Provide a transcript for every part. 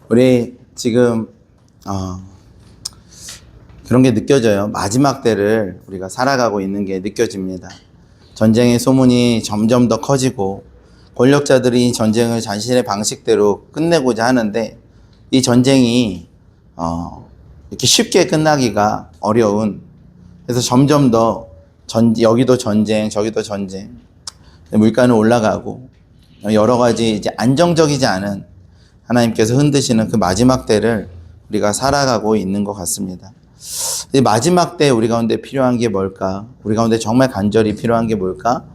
우리 지금 그런 게 느껴져요. 마지막 때를 우리가 살아가고 있는 게 느껴집니다. 전쟁의 소문이 점점 더 커지고 권력자들이 전쟁을 자신의 방식대로 끝내고자 하는데 이 전쟁이 이렇게 쉽게 끝나기가 어려운, 그래서 점점 더 여기도 전쟁 저기도 전쟁, 물가는 올라가고 여러 가지 이제 안정적이지 않은, 하나님께서 흔드시는 그 마지막 때를 우리가 살아가고 있는 것 같습니다. 이 마지막 때 우리 가운데 필요한 게 뭘까? 우리 가운데 정말 간절히 필요한 게 뭘까?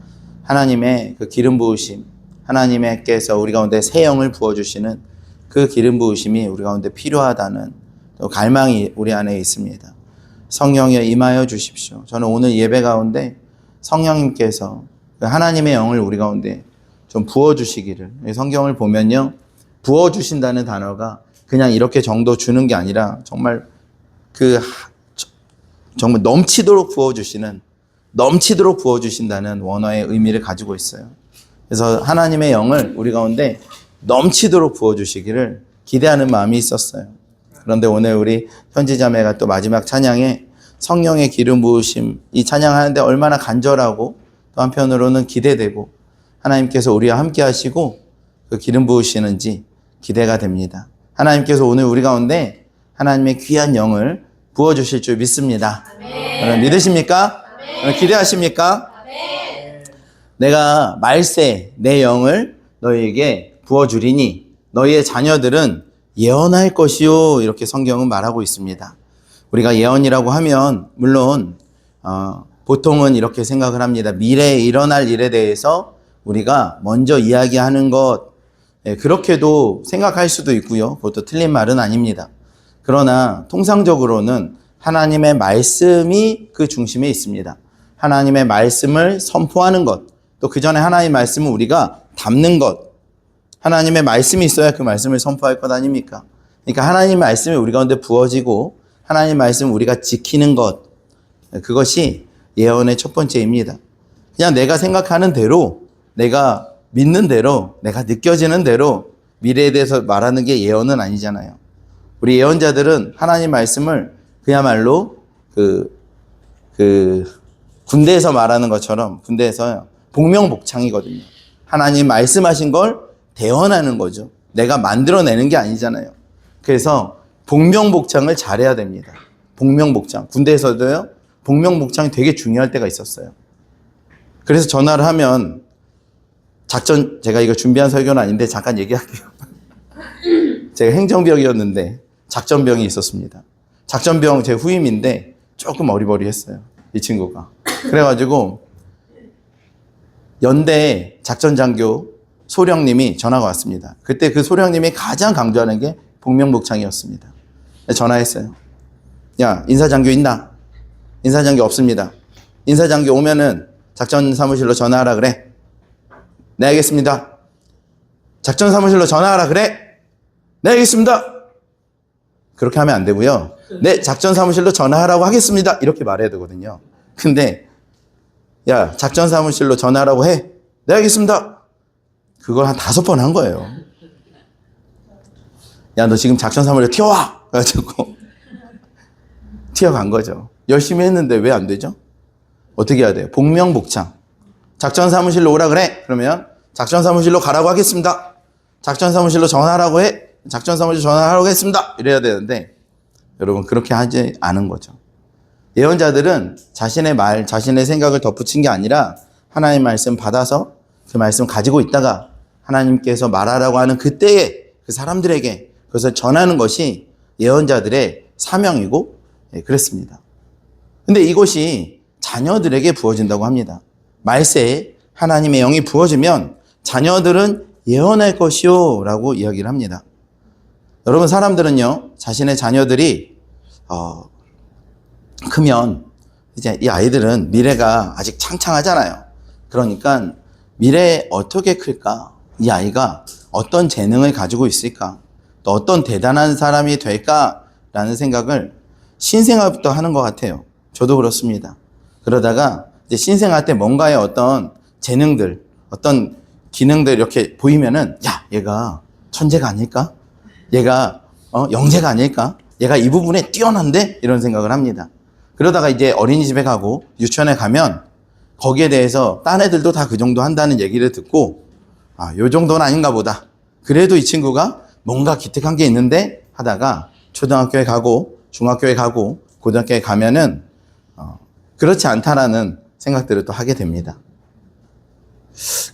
하나님의 그 기름 부으심, 하나님께서 우리 가운데 새 영을 부어주시는 그 기름 부으심이 우리 가운데 필요하다는 또 갈망이 우리 안에 있습니다. 성령에 임하여 주십시오. 저는 오늘 예배 가운데 성령님께서 하나님의 영을 우리 가운데 좀 부어주시기를, 성경을 보면요, 부어주신다는 단어가 그냥 이렇게 정도 주는 게 아니라 정말 정말 넘치도록 부어주신다는 원어의 의미를 가지고 있어요. 그래서 하나님의 영을 우리 가운데 넘치도록 부어주시기를 기대하는 마음이 있었어요. 그런데 오늘 우리 현지자매가 또 마지막 찬양에 성령의 기름 부으심, 이 찬양하는데 얼마나 간절하고 또 한편으로는 기대되고 하나님께서 우리와 함께 하시고 그 기름 부으시는지 기대가 됩니다. 하나님께서 오늘 우리 가운데 하나님의 귀한 영을 부어주실 줄 믿습니다. 여러분 믿으십니까? 기대하십니까? 내가 말세 내 영을 너희에게 부어주리니 너희의 자녀들은 예언할 것이요, 이렇게 성경은 말하고 있습니다. 우리가 예언이라고 하면 물론 보통은 이렇게 생각을 합니다. 미래에 일어날 일에 대해서 우리가 먼저 이야기하는 것, 그렇게도 생각할 수도 있고요. 그것도 틀린 말은 아닙니다. 그러나 통상적으로는 하나님의 말씀이 그 중심에 있습니다. 하나님의 말씀을 선포하는 것, 또 그 전에 하나님의 말씀을 우리가 담는 것, 하나님의 말씀이 있어야 그 말씀을 선포할 것 아닙니까? 그러니까 하나님의 말씀이 우리 가운데 부어지고 하나님의 말씀을 우리가 지키는 것, 그것이 예언의 첫 번째입니다. 그냥 내가 생각하는 대로, 내가 믿는 대로, 내가 느껴지는 대로 미래에 대해서 말하는 게 예언은 아니잖아요. 우리 예언자들은 하나님 말씀을 그야말로 군대에서 말하는 것처럼, 군대에서 복명복창이거든요. 하나님 말씀하신 걸 대언하는 거죠. 내가 만들어내는 게 아니잖아요. 그래서 복명복창을 잘해야 됩니다. 복명복창. 군대에서도요, 복명복창이 되게 중요할 때가 있었어요. 그래서 전화를 하면 제가 이거 준비한 설교는 아닌데 잠깐 얘기할게요. 제가 행정병이었는데 작전병이 있었습니다. 작전병 제 후임인데 조금 어리버리했어요, 이 친구가. 그래가지고 연대 작전장교 소령님이 전화가 왔습니다. 그때 그 소령님이 가장 강조하는 게 복명복창이었습니다. 전화했어요. 야, 인사장교 있나? 인사장교 없습니다. 인사장교 오면은 작전사무실로 전화하라 그래. 네, 알겠습니다. 작전사무실로 전화하라 그래. 네, 알겠습니다. 그렇게 하면 안 되고요. 네, 작전사무실로 전화하라고 하겠습니다. 이렇게 말해야 되거든요. 근데 야, 작전사무실로 전화하라고 해. 네, 알겠습니다. 그걸 한 5번 한 거예요. 야, 너 지금 작전사무실에 튀어와! 그래가지고 튀어간 거죠. 열심히 했는데 왜 안 되죠? 어떻게 해야 돼요? 복명복창. 작전사무실로 오라 그래. 그러면 작전사무실로 가라고 하겠습니다. 작전사무실로 전화하라고 해. 작전사무실 전화하라고 했습니다. 이래야 되는데 여러분 그렇게 하지 않은 거죠. 예언자들은 자신의 말, 자신의 생각을 덧붙인 게 아니라 하나님의 말씀 받아서 그 말씀 가지고 있다가 하나님께서 말하라고 하는 그때에 그 사람들에게 그것을 전하는 것이 예언자들의 사명이고 그랬습니다. 근데 이것이 자녀들에게 부어진다고 합니다. 말세에 하나님의 영이 부어지면 자녀들은 예언할 것이요 라고 이야기를 합니다. 여러분, 사람들은요, 자신의 자녀들이 크면 이제 이 아이들은 미래가 아직 창창하잖아요. 그러니까 미래에 어떻게 클까? 이 아이가 어떤 재능을 가지고 있을까? 또 어떤 대단한 사람이 될까라는 생각을 신생아부터 하는 것 같아요. 저도 그렇습니다. 그러다가 이제 신생아 때 뭔가의 어떤 재능들, 어떤 기능들 이렇게 보이면은 야, 얘가 천재가 아닐까? 얘가 영재가 아닐까? 얘가 이 부분에 뛰어난데? 이런 생각을 합니다. 그러다가 이제 어린이집에 가고 유치원에 가면 거기에 대해서 딴 애들도 다 그 정도 한다는 얘기를 듣고 요 정도는 아닌가 보다. 그래도 이 친구가 뭔가 기특한 게 있는데 하다가 초등학교에 가고 중학교에 가고 고등학교에 가면은 그렇지 않다라는 생각들을 또 하게 됩니다.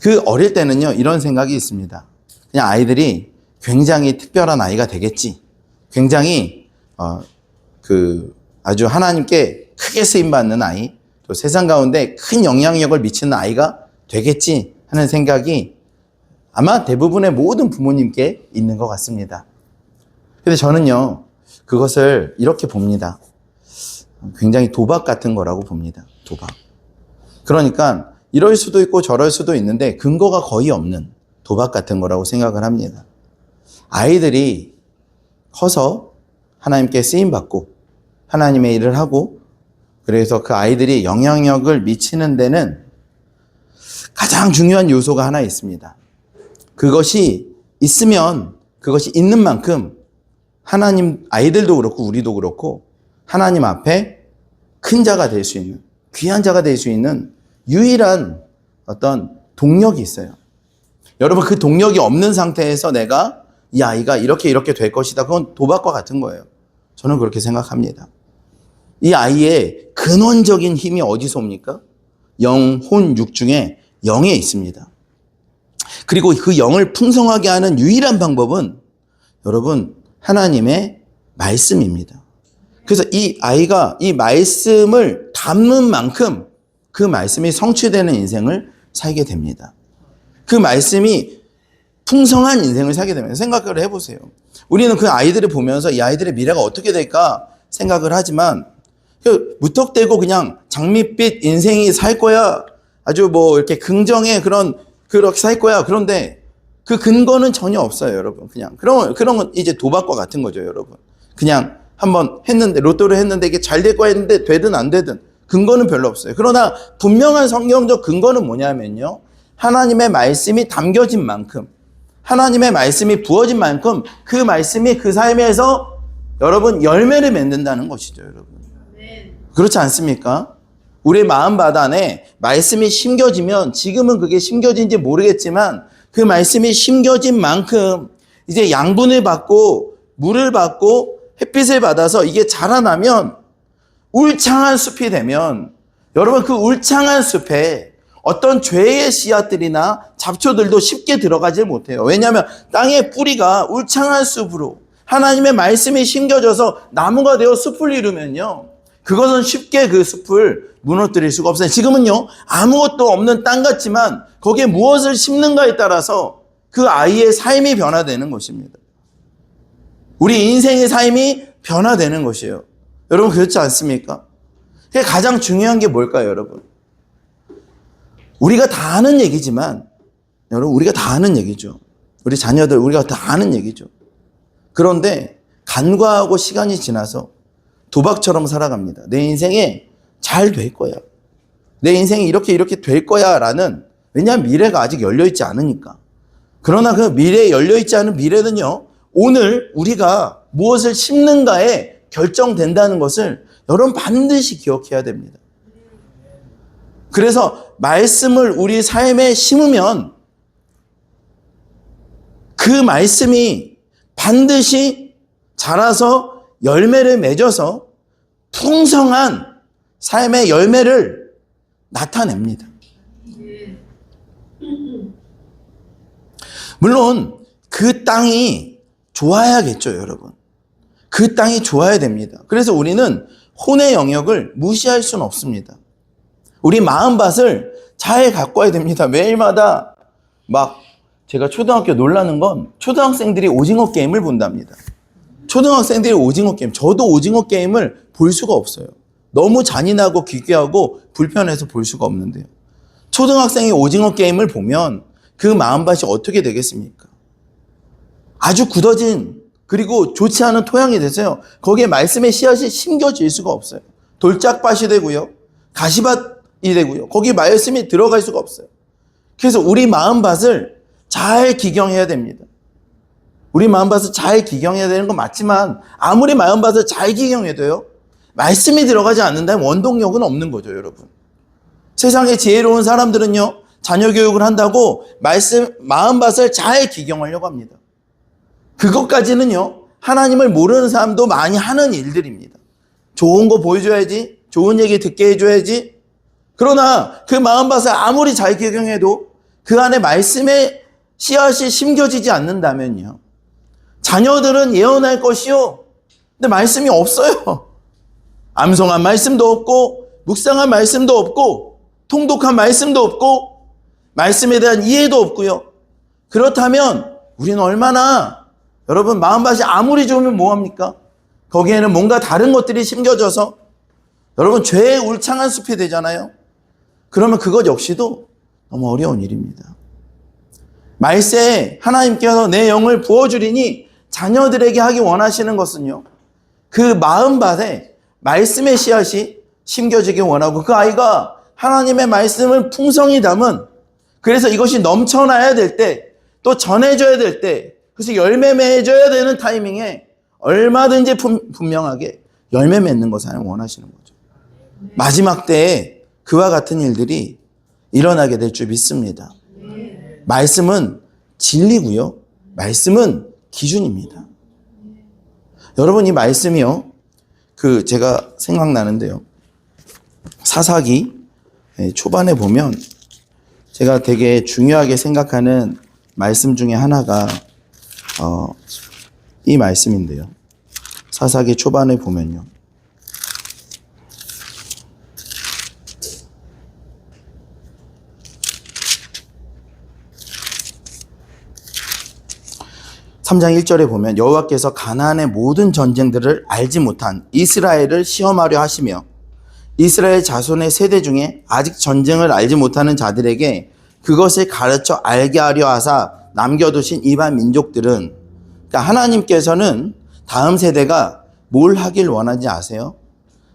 그 어릴 때는요, 이런 생각이 있습니다. 그냥 아이들이 굉장히 특별한 아이가 되겠지. 굉장히 아주 하나님께 크게 쓰임받는 아이, 또 세상 가운데 큰 영향력을 미치는 아이가 되겠지 하는 생각이 아마 대부분의 모든 부모님께 있는 것 같습니다. 근데 저는요, 그것을 이렇게 봅니다. 굉장히 도박 같은 거라고 봅니다. 도박. 그러니까 이럴 수도 있고 저럴 수도 있는데 근거가 거의 없는 도박 같은 거라고 생각을 합니다. 아이들이 커서 하나님께 쓰임받고 하나님의 일을 하고 그래서 그 아이들이 영향력을 미치는 데는 가장 중요한 요소가 하나 있습니다. 그것이 있으면 그것이 있는 만큼 하나님, 아이들도 그렇고 우리도 그렇고 하나님 앞에 큰 자가 될 수 있는, 귀한 자가 될 수 있는 유일한 어떤 동력이 있어요. 여러분, 그 동력이 없는 상태에서 내가 이 아이가 이렇게 될 것이다. 그건 도박과 같은 거예요. 저는 그렇게 생각합니다. 이 아이의 근원적인 힘이 어디서 옵니까? 영, 혼, 육 중에 영에 있습니다. 그리고 그 영을 풍성하게 하는 유일한 방법은 여러분, 하나님의 말씀입니다. 그래서 이 아이가 이 말씀을 담는 만큼 그 말씀이 성취되는 인생을 살게 됩니다. 그 말씀이 풍성한 인생을 살게 됩니다. 생각을 해보세요. 우리는 그 아이들을 보면서 이 아이들의 미래가 어떻게 될까 생각을 하지만 무턱대고 그냥 장밋빛 인생이 살 거야. 아주 뭐 이렇게 긍정의 그렇게 살 거야. 그런데 그 근거는 전혀 없어요, 여러분. 그냥 그런 건 이제 도박과 같은 거죠, 여러분. 그냥 한번 했는데 로또를 했는데 이게 잘 될 거야 했는데 되든 안 되든 근거는 별로 없어요. 그러나 분명한 성경적 근거는 뭐냐면요. 하나님의 말씀이 담겨진 만큼 하나님의 말씀이 부어진 만큼 그 말씀이 그 삶에서 여러분 열매를 맺는다는 것이죠, 여러분. 그렇지 않습니까? 우리 마음바단에 말씀이 심겨지면 지금은 그게 심겨진지 모르겠지만 그 말씀이 심겨진 만큼 이제 양분을 받고 물을 받고 햇빛을 받아서 이게 자라나면 울창한 숲이 되면 여러분 그 울창한 숲에 어떤 죄의 씨앗들이나 잡초들도 쉽게 들어가지 못해요. 왜냐하면 땅의 뿌리가 울창한 숲으로 하나님의 말씀이 심겨져서 나무가 되어 숲을 이루면요. 그것은 쉽게 그 숲을 무너뜨릴 수가 없어요. 지금은요, 아무것도 없는 땅 같지만 거기에 무엇을 심는가에 따라서 그 아이의 삶이 변화되는 것입니다. 우리 인생의 삶이 변화되는 것이에요. 여러분, 그렇지 않습니까? 가장 중요한 게 뭘까요, 여러분? 우리가 다 아는 얘기지만, 여러분, 우리가 다 아는 얘기죠. 우리 자녀들, 우리가 다 아는 얘기죠. 그런데 간과하고 시간이 지나서 도박처럼 살아갑니다. 내 인생에 잘 될 거야. 내 인생이 이렇게 될 거야 라는, 왜냐하면 미래가 아직 열려있지 않으니까. 그러나 그 미래에 열려있지 않은 미래는요, 오늘 우리가 무엇을 심는가에 결정된다는 것을 여러분 반드시 기억해야 됩니다. 그래서 말씀을 우리 삶에 심으면 그 말씀이 반드시 자라서 열매를 맺어서 풍성한 삶의 열매를 나타냅니다. 물론 그 땅이 좋아야겠죠, 여러분. 그 땅이 좋아야 됩니다. 그래서 우리는 혼의 영역을 무시할 수는 없습니다. 우리 마음밭을 잘 가꿔야 됩니다. 매일마다 제가 초등학교 놀라는 건 초등학생들이 오징어 게임을 본답니다. 초등학생들이 오징어 게임, 저도 오징어 게임을 볼 수가 없어요. 너무 잔인하고 기괴하고 불편해서 볼 수가 없는데요. 초등학생이 오징어 게임을 보면 그 마음밭이 어떻게 되겠습니까? 아주 굳어진 그리고 좋지 않은 토양이 되세요. 거기에 말씀의 씨앗이 심겨질 수가 없어요. 돌짝밭이 되고요. 가시밭이 되고요. 거기에 말씀이 들어갈 수가 없어요. 그래서 우리 마음밭을 잘 기경해야 됩니다. 우리 마음밭을 잘 기경해야 되는 건 맞지만 아무리 마음밭을 잘 기경해도요, 말씀이 들어가지 않는다면 원동력은 없는 거죠, 여러분. 세상에 지혜로운 사람들은요, 자녀 교육을 한다고 마음밭을 잘 기경하려고 합니다. 그것까지는요, 하나님을 모르는 사람도 많이 하는 일들입니다. 좋은 거 보여줘야지, 좋은 얘기 듣게 해줘야지. 그러나 그 마음밭을 아무리 잘 기경해도 그 안에 말씀의 씨앗이 심겨지지 않는다면요, 자녀들은 예언할 것이요, 근데 말씀이 없어요. 암송한 말씀도 없고 묵상한 말씀도 없고 통독한 말씀도 없고 말씀에 대한 이해도 없고요. 그렇다면 우리는 얼마나, 여러분, 마음밭이 아무리 좋으면 뭐합니까? 거기에는 뭔가 다른 것들이 심겨져서 여러분 죄의 울창한 숲이 되잖아요. 그러면 그것 역시도 너무 어려운 일입니다. 말세에 하나님께서 내 영을 부어주리니 자녀들에게 하기 원하시는 것은요, 그 마음밭에 말씀의 씨앗이 심겨지기 원하고 그 아이가 하나님의 말씀을 풍성히 담은, 그래서 이것이 넘쳐나야 될 때, 또 전해져야 될 때, 그래서 열매 맺어야 되는 타이밍에 얼마든지 분명하게 열매 맺는 것을 원하시는 거죠. 마지막 때에 그와 같은 일들이 일어나게 될 줄 믿습니다. 말씀은 진리고요, 말씀은 기준입니다. 여러분, 이 말씀이요, 제가 생각나는데요, 사사기 초반에 보면 제가 되게 중요하게 생각하는 말씀 중에 하나가 이 말씀인데요. 사사기 초반에 보면요, 삼 장 1절에 보면 여호와께서 가나안의 모든 전쟁들을 알지 못한 이스라엘을 시험하려 하시며 이스라엘 자손의 세대 중에 아직 전쟁을 알지 못하는 자들에게 그것을 가르쳐 알게 하려 하사 남겨두신 이방 민족들은, 그러니까 하나님께서는 다음 세대가 뭘 하길 원하는지 아세요?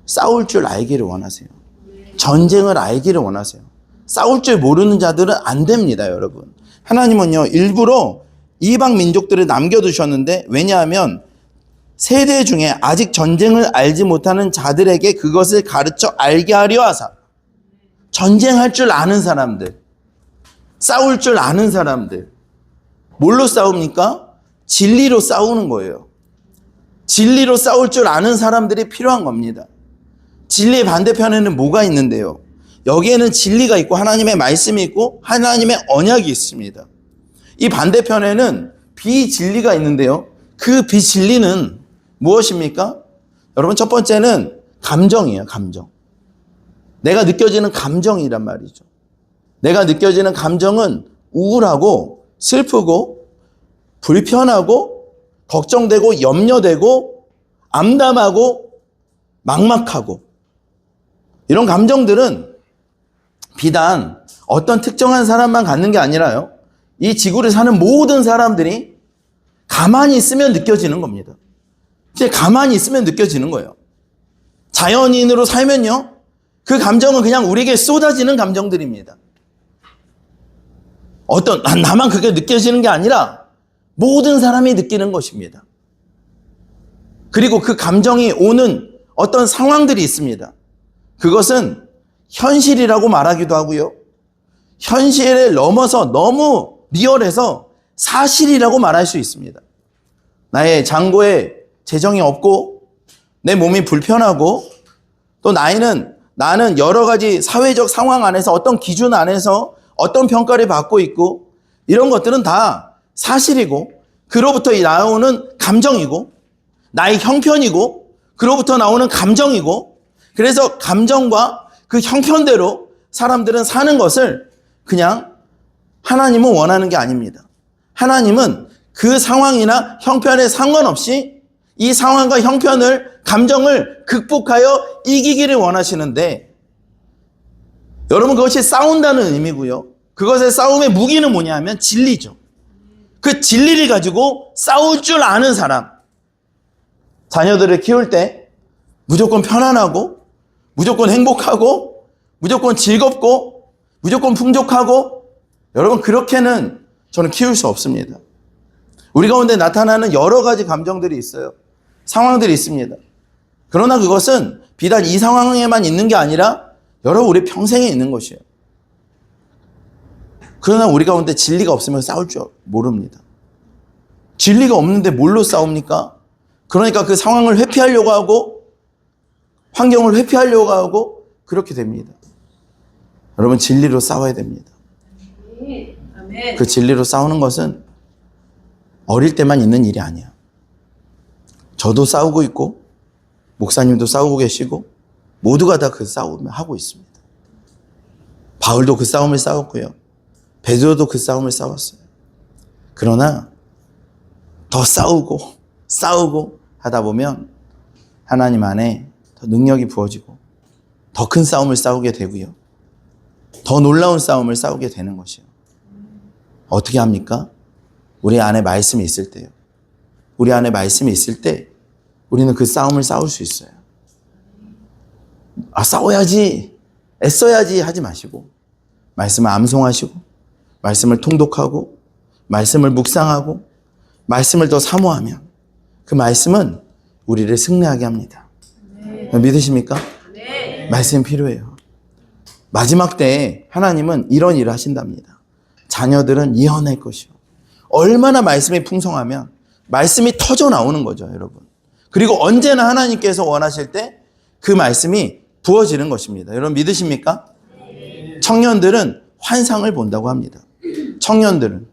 싸울 줄 알기를 원하세요. 전쟁을 알기를 원하세요. 싸울 줄 모르는 자들은 안 됩니다, 여러분. 하나님은요, 일부러 이방 민족들을 남겨두셨는데, 왜냐하면 세대 중에 아직 전쟁을 알지 못하는 자들에게 그것을 가르쳐 알게 하려 하사, 전쟁할 줄 아는 사람들, 싸울 줄 아는 사람들, 뭘로 싸웁니까? 진리로 싸우는 거예요. 진리로 싸울 줄 아는 사람들이 필요한 겁니다. 진리의 반대편에는 뭐가 있는데요? 여기에는 진리가 있고 하나님의 말씀이 있고 하나님의 언약이 있습니다. 이 반대편에는 비진리가 있는데요, 그 비진리는 무엇입니까? 여러분, 첫 번째는 감정이에요. 감정. 내가 느껴지는 감정이란 말이죠. 내가 느껴지는 감정은 우울하고 슬프고 불편하고 걱정되고 염려되고 암담하고 막막하고, 이런 감정들은 비단 어떤 특정한 사람만 갖는 게 아니라요, 이 지구를 사는 모든 사람들이 가만히 있으면 느껴지는 겁니다. 이제 가만히 있으면 느껴지는 거예요. 자연인으로 살면요, 그 감정은 그냥 우리에게 쏟아지는 감정들입니다. 나만 그게 느껴지는 게 아니라 모든 사람이 느끼는 것입니다. 그리고 그 감정이 오는 어떤 상황들이 있습니다. 그것은 현실이라고 말하기도 하고요, 현실을 넘어서 너무 리얼해서 사실이라고 말할 수 있습니다. 나의 잔고에 재정이 없고 내 몸이 불편하고 또 나는 여러 가지 사회적 상황 안에서 어떤 기준 안에서 어떤 평가를 받고 있고, 이런 것들은 다 사실이고 그로부터 나오는 감정이고 나의 형편이고 그로부터 나오는 감정이고, 그래서 감정과 그 형편대로 사람들은 사는 것을 그냥 하나님은 원하는 게 아닙니다. 하나님은 그 상황이나 형편에 상관없이 이 상황과 형편을, 감정을 극복하여 이기기를 원하시는데, 여러분, 그것이 싸운다는 의미고요, 그것의 싸움의 무기는 뭐냐면 진리죠. 그 진리를 가지고 싸울 줄 아는 사람, 자녀들을 키울 때 무조건 편안하고 무조건 행복하고 무조건 즐겁고 무조건 풍족하고, 여러분, 그렇게는 저는 키울 수 없습니다. 우리 가운데 나타나는 여러 가지 감정들이 있어요. 상황들이 있습니다. 그러나 그것은 비단 이 상황에만 있는 게 아니라 여러분 우리 평생에 있는 것이에요. 그러나 우리 가운데 진리가 없으면 싸울 줄 모릅니다. 진리가 없는데 뭘로 싸웁니까? 그러니까 그 상황을 회피하려고 하고 환경을 회피하려고 하고 그렇게 됩니다. 여러분 진리로 싸워야 됩니다. 그 진리로 싸우는 것은 어릴 때만 있는 일이 아니야. 저도 싸우고 있고 목사님도 싸우고 계시고 모두가 다 그 싸움을 하고 있습니다. 바울도 그 싸움을 싸웠고요. 베드로도 그 싸움을 싸웠어요. 그러나 더 싸우고 하다 보면 하나님 안에 더 능력이 부어지고 더 큰 싸움을 싸우게 되고요. 더 놀라운 싸움을 싸우게 되는 것이에요. 어떻게 합니까? 우리 안에 말씀이 있을 때요. 우리 안에 말씀이 있을 때 우리는 그 싸움을 싸울 수 있어요. 싸워야지, 애써야지 하지 마시고 말씀을 암송하시고 말씀을 통독하고 말씀을 묵상하고 말씀을 더 사모하면 그 말씀은 우리를 승리하게 합니다. 믿으십니까? 말씀이 필요해요. 마지막 때에 하나님은 이런 일을 하신답니다. 자녀들은 이어낼 것이요. 얼마나 말씀이 풍성하면 말씀이 터져 나오는 거죠, 여러분. 그리고 언제나 하나님께서 원하실 때 그 말씀이 부어지는 것입니다. 여러분 믿으십니까? 청년들은 환상을 본다고 합니다. 청년들은.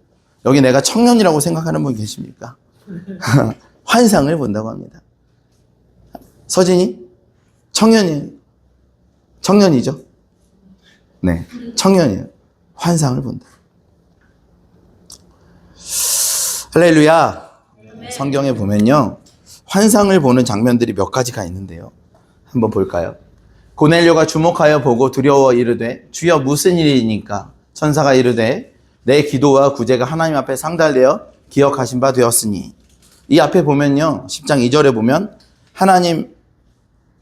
여기 내가 청년이라고 생각하는 분 계십니까? 환상을 본다고 합니다. 서진이? 청년이죠? 네, 청년이에요. 환상을 본다. 할렐루야. 성경에 보면요, 환상을 보는 장면들이 몇 가지가 있는데요. 한번 볼까요? 고넬료가 주목하여 보고 두려워 이르되 주여 무슨 일이니까? 천사가 이르되 내 기도와 구제가 하나님 앞에 상달되어 기억하신 바 되었으니. 이 앞에 보면요, 10장 2절에 보면 하나님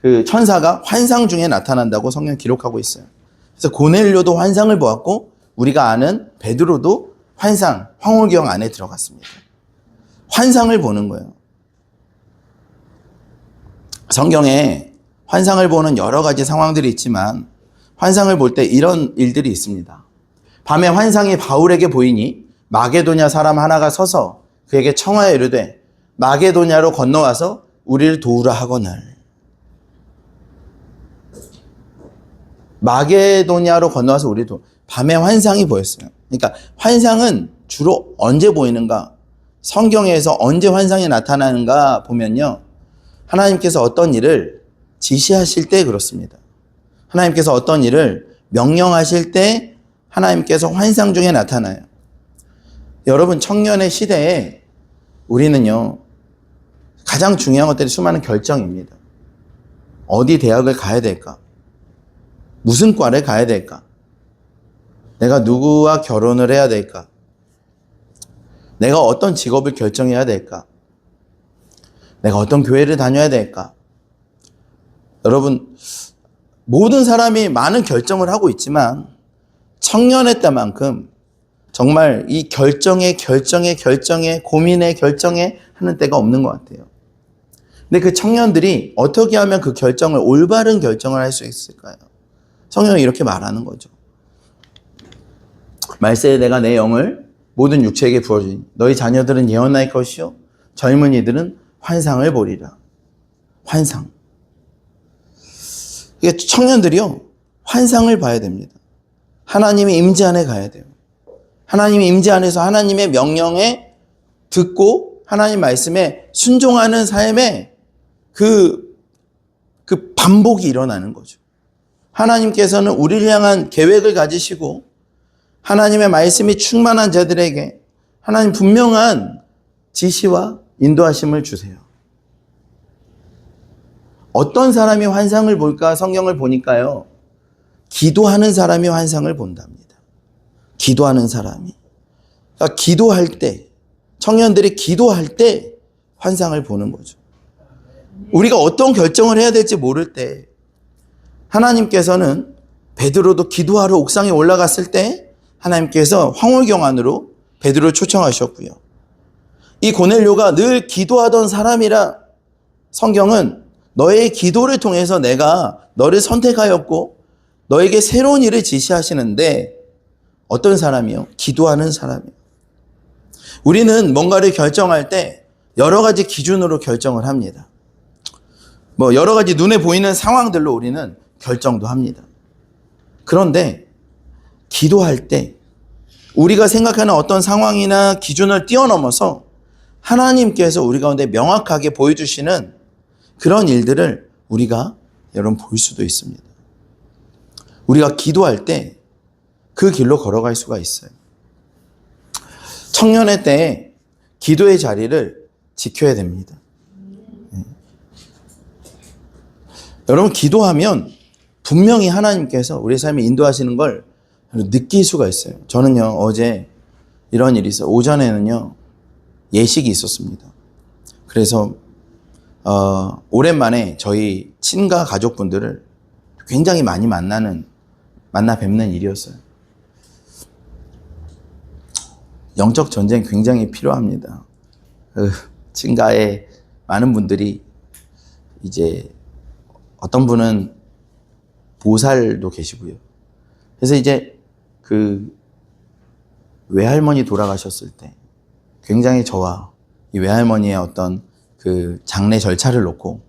그 천사가 환상 중에 나타난다고 성경 기록하고 있어요. 그래서 고넬료도 환상을 보았고 우리가 아는 베드로도 환상, 황홀경 안에 들어갔습니다. 환상을 보는 거예요. 성경에 환상을 보는 여러 가지 상황들이 있지만 환상을 볼 때 이런 일들이 있습니다. 밤에 환상이 바울에게 보이니 마게도냐 사람 하나가 서서 그에게 청하여 이르되 마게도냐로 건너와서 우리를 도우라 하거늘. 마게도냐로 건너와서 우리를 도우라. 밤에 환상이 보였어요. 그러니까 환상은 주로 언제 보이는가? 성경에서 언제 환상이 나타나는가 보면요, 하나님께서 어떤 일을 지시하실 때 그렇습니다. 하나님께서 어떤 일을 명령하실 때 하나님께서 환상 중에 나타나요. 여러분 청년의 시대에 우리는요, 가장 중요한 것들이 수많은 결정입니다. 어디 대학을 가야 될까? 무슨 과를 가야 될까? 내가 누구와 결혼을 해야 될까? 내가 어떤 직업을 결정해야 될까? 내가 어떤 교회를 다녀야 될까? 여러분, 모든 사람이 많은 결정을 하고 있지만 청년의 때만큼 정말 이 결정에 고민에 결정에 하는 때가 없는 것 같아요. 근데 그 청년들이 어떻게 하면 그 결정을, 올바른 결정을 할 수 있을까요? 성경이 이렇게 말하는 거죠. 말세에 내가 내 영을 모든 육체에게 부어주니 너희 자녀들은 예언할 것이요 젊은이들은 환상을 보리라. 환상. 이게 청년들이요, 환상을 봐야 됩니다. 하나님의 임재 안에 가야 돼요. 하나님의 임재 안에서 하나님의 명령에 듣고 하나님 말씀에 순종하는 삶에 그 반복이 일어나는 거죠. 하나님께서는 우리를 향한 계획을 가지시고 하나님의 말씀이 충만한 자들에게 하나님 분명한 지시와 인도하심을 주세요. 어떤 사람이 환상을 볼까? 성경을 보니까요, 기도하는 사람이 환상을 본답니다. 기도하는 사람이. 그러니까 기도할 때, 청년들이 기도할 때 환상을 보는 거죠. 우리가 어떤 결정을 해야 될지 모를 때 하나님께서는 베드로도 기도하러 옥상에 올라갔을 때 하나님께서 황홀경 안으로 베드로를 초청하셨고요. 이 고넬료가 늘 기도하던 사람이라 성경은 너의 기도를 통해서 내가 너를 선택하였고 너에게 새로운 일을 지시하시는데 어떤 사람이요? 기도하는 사람이요. 우리는 뭔가를 결정할 때 여러 가지 기준으로 결정을 합니다. 여러 가지 눈에 보이는 상황들로 우리는 결정도 합니다. 그런데 기도할 때 우리가 생각하는 어떤 상황이나 기준을 뛰어넘어서 하나님께서 우리 가운데 명확하게 보여주시는 그런 일들을 우리가 여러분 볼 수도 있습니다. 우리가 기도할 때 그 길로 걸어갈 수가 있어요. 청년의 때에 기도의 자리를 지켜야 됩니다. 여러분 기도하면 분명히 하나님께서 우리 삶에 인도하시는 걸 느낄 수가 있어요. 저는요 어제 이런 일이 있어요. 오전에는요 예식이 있었습니다. 그래서 오랜만에 저희 친가 가족분들을 굉장히 많이 만나 뵙는 일이었어요. 영적 전쟁 굉장히 필요합니다. 친가에 많은 분들이 이제 어떤 분은 보살도 계시고요. 그래서 이제 그 외할머니 돌아가셨을 때 굉장히 저와 이 외할머니의 어떤 그 장례 절차를 놓고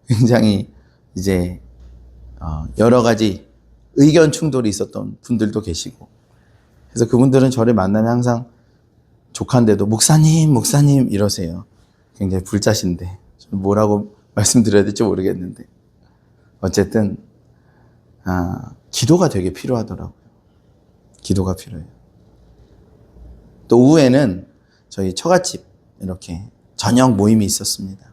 굉장히 이제 여러 가지 의견 충돌이 있었던 분들도 계시고, 그래서 그분들은 저를 만나면 항상 조카인데도 목사님 이러세요. 굉장히 불자신데 저는 뭐라고 말씀드려야 될지 모르겠는데 어쨌든 기도가 되게 필요하더라고요. 기도가 필요해요. 또 오후에는 저희 처갓집 이렇게 저녁 모임이 있었습니다.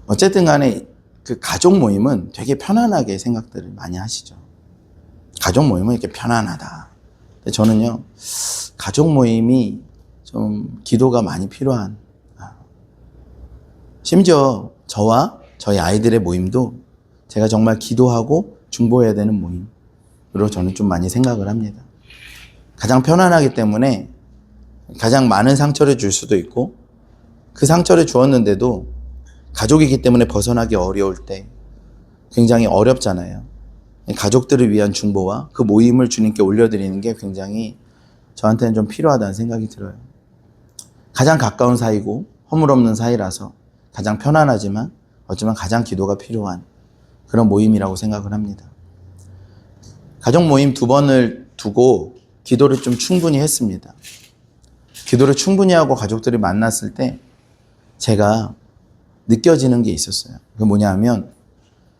어쨌든 간에 그 가족 모임은 되게 편안하게 생각들을 많이 하시죠. 가족 모임은 이렇게 편안하다. 근데 저는요, 가족 모임이 좀 기도가 많이 필요한, 심지어 저와 저희 아이들의 모임도 제가 정말 기도하고 중보해야 되는 모임으로 저는 좀 많이 생각을 합니다. 가장 편안하기 때문에 가장 많은 상처를 줄 수도 있고, 그 상처를 주었는데도 가족이기 때문에 벗어나기 어려울 때 굉장히 어렵잖아요. 가족들을 위한 중보와 그 모임을 주님께 올려드리는 게 굉장히 저한테는 좀 필요하다는 생각이 들어요. 가장 가까운 사이고 허물없는 사이라서 가장 편안하지만 어쩌면 가장 기도가 필요한 그런 모임이라고 생각을 합니다. 가족 모임 2번을 두고 기도를 좀 충분히 했습니다. 기도를 충분히 하고 가족들이 만났을 때 제가 느껴지는 게 있었어요. 그게 뭐냐 하면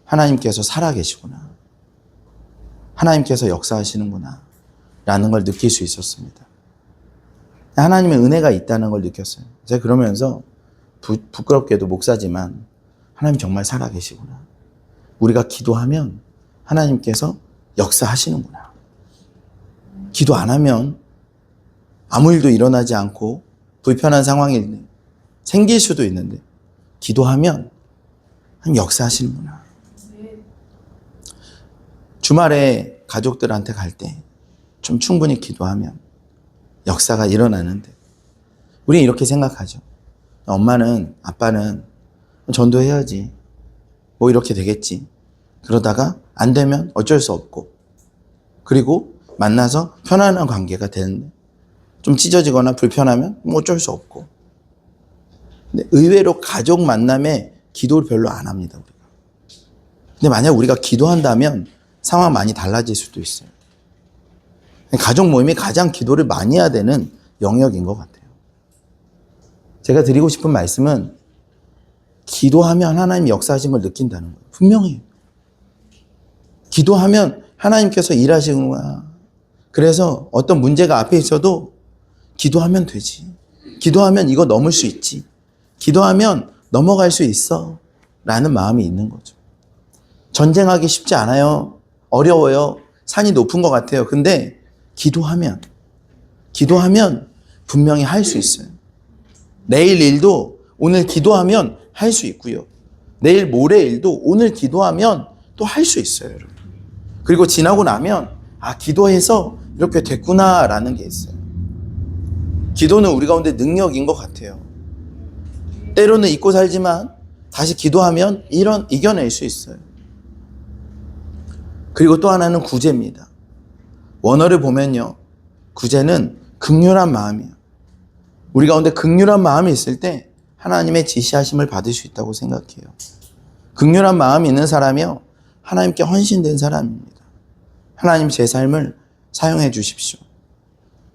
하나님께서 살아계시구나. 하나님께서 역사하시는구나 라는 걸 느낄 수 있었습니다. 하나님의 은혜가 있다는 걸 느꼈어요. 제가 그러면서 부끄럽게도 목사지만 하나님 정말 살아계시구나. 우리가 기도하면 하나님께서 역사하시는구나. 기도 안 하면 아무 일도 일어나지 않고 불편한 상황이 생길 수도 있는데 기도하면 하나님 역사하시는구나. 주말에 가족들한테 갈 때 좀 충분히 기도하면 역사가 일어나는데 우리는 이렇게 생각하죠. 엄마는 아빠는 전도해야지 뭐 이렇게 되겠지. 그러다가 안 되면 어쩔 수 없고, 그리고 만나서 편안한 관계가 되는데 좀 찢어지거나 불편하면 뭐 어쩔 수 없고. 근데 의외로 가족 만남에 기도를 별로 안 합니다, 우리가. 근데 만약 우리가 기도한다면 상황 많이 달라질 수도 있어요. 가족 모임이 가장 기도를 많이 해야 되는 영역인 것 같아요. 제가 드리고 싶은 말씀은 기도하면 하나님 역사하신 걸 느낀다는 거예요. 분명히. 기도하면 하나님께서 일하시는구나. 그래서 어떤 문제가 앞에 있어도 기도하면 되지. 기도하면 이거 넘을 수 있지. 기도하면 넘어갈 수 있어. 라는 마음이 있는 거죠. 전쟁하기 쉽지 않아요. 어려워요. 산이 높은 것 같아요. 근데 기도하면 분명히 할 수 있어요. 내일 일도 오늘 기도하면 할 수 있고요. 내일 모레 일도 오늘 기도하면 또 할 수 있어요, 여러분. 그리고 지나고 나면 기도해서 이렇게 됐구나라는 게 있어요. 기도는 우리 가운데 능력인 것 같아요. 때로는 잊고 살지만 다시 기도하면 이겨낼 수 있어요. 그리고 또 하나는 구제입니다. 원어를 보면요, 구제는 긍휼한 마음이에요. 우리 가운데 긍휼한 마음이 있을 때 하나님의 지시하심을 받을 수 있다고 생각해요. 긍휼한 마음이 있는 사람이요, 하나님께 헌신된 사람입니다. 하나님 제 삶을 사용해 주십시오.